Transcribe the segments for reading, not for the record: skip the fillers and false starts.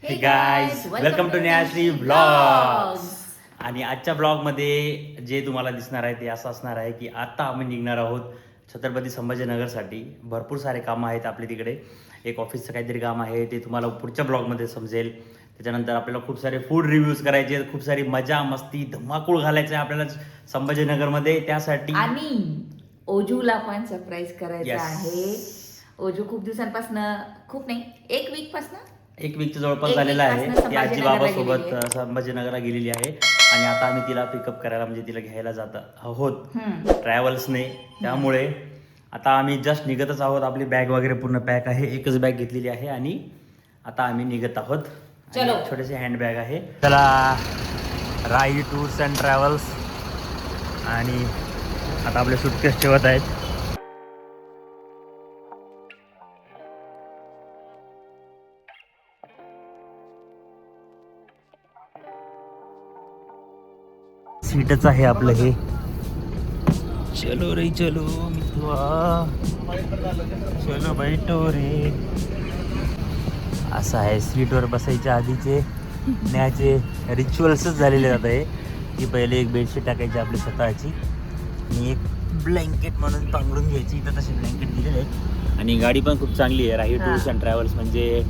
हे guys welcome to न्याश्री blogs. आणि आजच्या ब्लॉगमध्ये जे तुम्हाला दिसणार आहे ते असं असणार आहे की आता आम्ही निघणार आहोत छत्रपती संभाजीनगरसाठी. भरपूर सारे कामं आहेत आपले तिकडे. एक ऑफिसचं काहीतरी काम आहे ते तुम्हाला पुढच्या ब्लॉगमध्ये समजेल. त्याच्यानंतर आपल्याला खूप सारे फूड रिव्ह्यूज करायचे, खूप सारी मजा मस्ती धमाकूळ घालायचं आहे आपल्याला संभाजीनगरमध्ये. त्यासाठी आणि ओजूला पण सरप्राईज करायचं Yes. आहे. ओजू खूप दिवसांपासून, खूप नाही, एक वीक पासून, एक वीकचं जवळपास एक झालेलं आहे. week पासनं ती आजी संभाजीनगरला बाबासोबत गेलेली आहे. संभाजीनगरला गेलेली आहे आणि आता आम्ही तिला पिकअप करायला म्हणजे तिला घ्यायला जात आहोत ट्रॅव्हल्सने. त्यामुळे आता आम्ही जस्ट निघतच आहोत. आपली बॅग वगैरे पूर्ण पॅक आहे. एकच बॅग घेतलेली आहे आणि आता आम्ही निघत आहोत. चलो. छोटेसे हँड बॅग आहे. चला, राई टूर्स अँड ट्रॅव्हल्स. आणि आता आपले सुटकेस ठेवत आहेत. सीटच आहे आपलं हे. चलो रे चलो मित्वा, चलो बैठो रे. असं आहे, सीटवर बसायच्या आधीचे न्याचे रिच्युअल्सच झालेले जात आहे की पहिले एक बेडशीट टाकायची आपली स्वतःची आणि एक ब्लँकेट म्हणून पांघरून घ्यायची. इथं तसे ब्लँकेट दिलेले आहेत. आणि गाडी पण खूप चांगली आहे. राही टूर्स अँड ट्रॅव्हल्स म्हणजे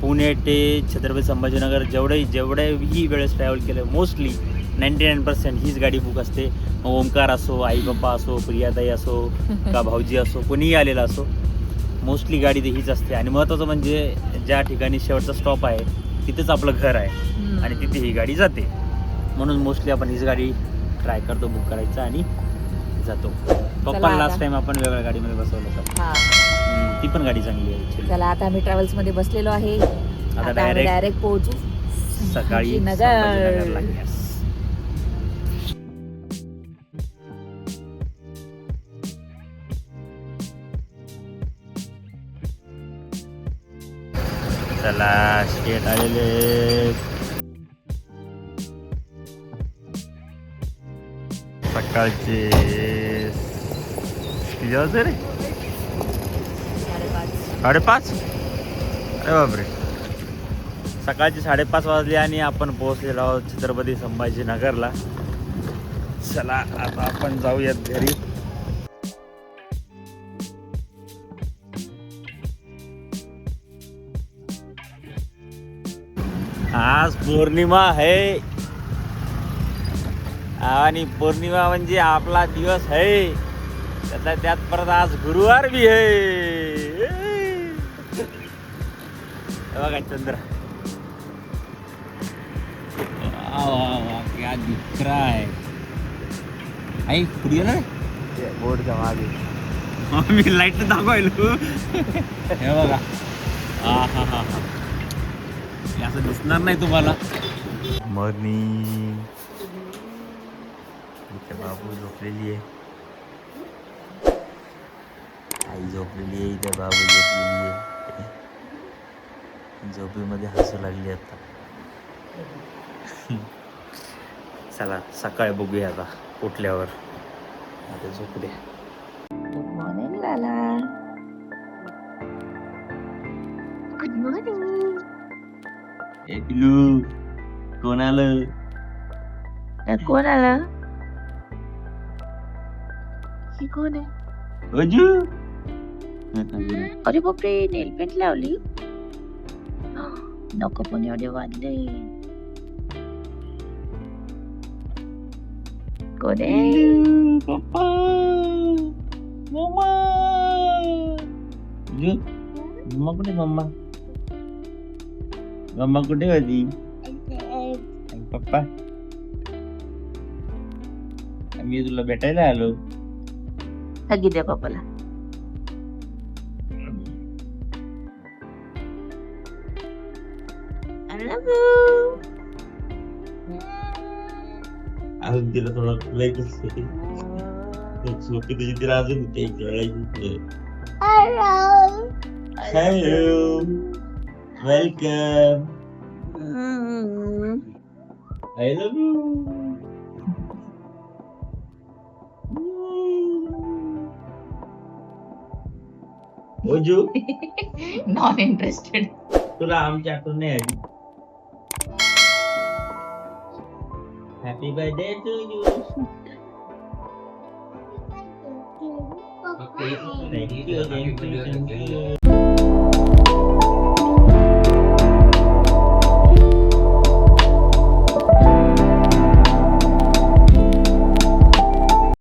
पुणे ते छत्रपती संभाजीनगर जेवढेही वेळेस ट्रॅव्हल केलं मोस्टली 99% हीच गाडी बुक असते. मग ओमकार असो, आई बाप्पा असो, प्रियाताई असो का भाऊजी असो, कोणीही आलेला असो, मोस्टली गाडी ते हीच असते. आणि महत्त्वाचं म्हणजे ज्या ठिकाणी शेवटचा स्टॉप आहे तिथेच आपलं घर आहे आणि तिथे ही गाडी जाते. म्हणून मोस्टली आपण हीच गाडी ट्राय करतो बुक करायचं आणि जातो. पप्पा लास्ट टाइम आपण वेगळ्या गाडीमध्ये बसवलं होतं. ती पण गाडी चांगली आहे. चला, आता आम्ही ट्रॅव्हल्स मध्ये बसलेलो आहे. आता डायरेक्ट पोहोचू सकाळी नगर. चला, स्टेट आलेले. सकाळचे किती वाजले रे? 5:30. अरे बापरे, सकाळचे 5:30 वाजले आणि आपण पोहोचलेलो आहोत छत्रपती संभाजीनगरला. चला, आता आपण जाऊयात घरी. आज पौर्णिमा आहे आणि पौर्णिमा म्हणजे आपला दिवस आहे. त्यातल्या त्यात परत आज गुरुवार बी आहे. बघा चंद्र, क्या दिख रहा है. आई पुढे ना बोर्डच्या मागे मी लाईट दाखवायलो. हे बघा, हा हा हा हा, असं दिसणार नाही तुम्हाला. मॉर्निंग. इथे बाबू झोपलेली आहे, आई झोपलेली आहे, इथे बाबू झोपलेली आहे. झोपेमध्ये हसू लागली आता. चला, सकाळी बघूया आता उठल्यावर. आता झोपू द्या. गुड मॉर्निंग लाला. Good morning. पिलू, कोण आलं? कोण आलं? ही कोण आहे? अजू. अरे बापरे, नेल पेंट लावली. नको पण एवढे वाढले. कोण आहे? पप्पा, मम्मा. मम्मा कुठे? मम्मा कुठे होती? पप्पा, मी तुला भेटायला आलो. हगी द्या पप्पाला. अजून तिला थोडं खेळायचं असते. झोपी तुझी तिला अजून खेळायची. Hello, welcome. I love you. ओजू नॉन इंटरेस्टेड. तुला आमची आठवण नाही आली. Happy birthday to you. Thank you.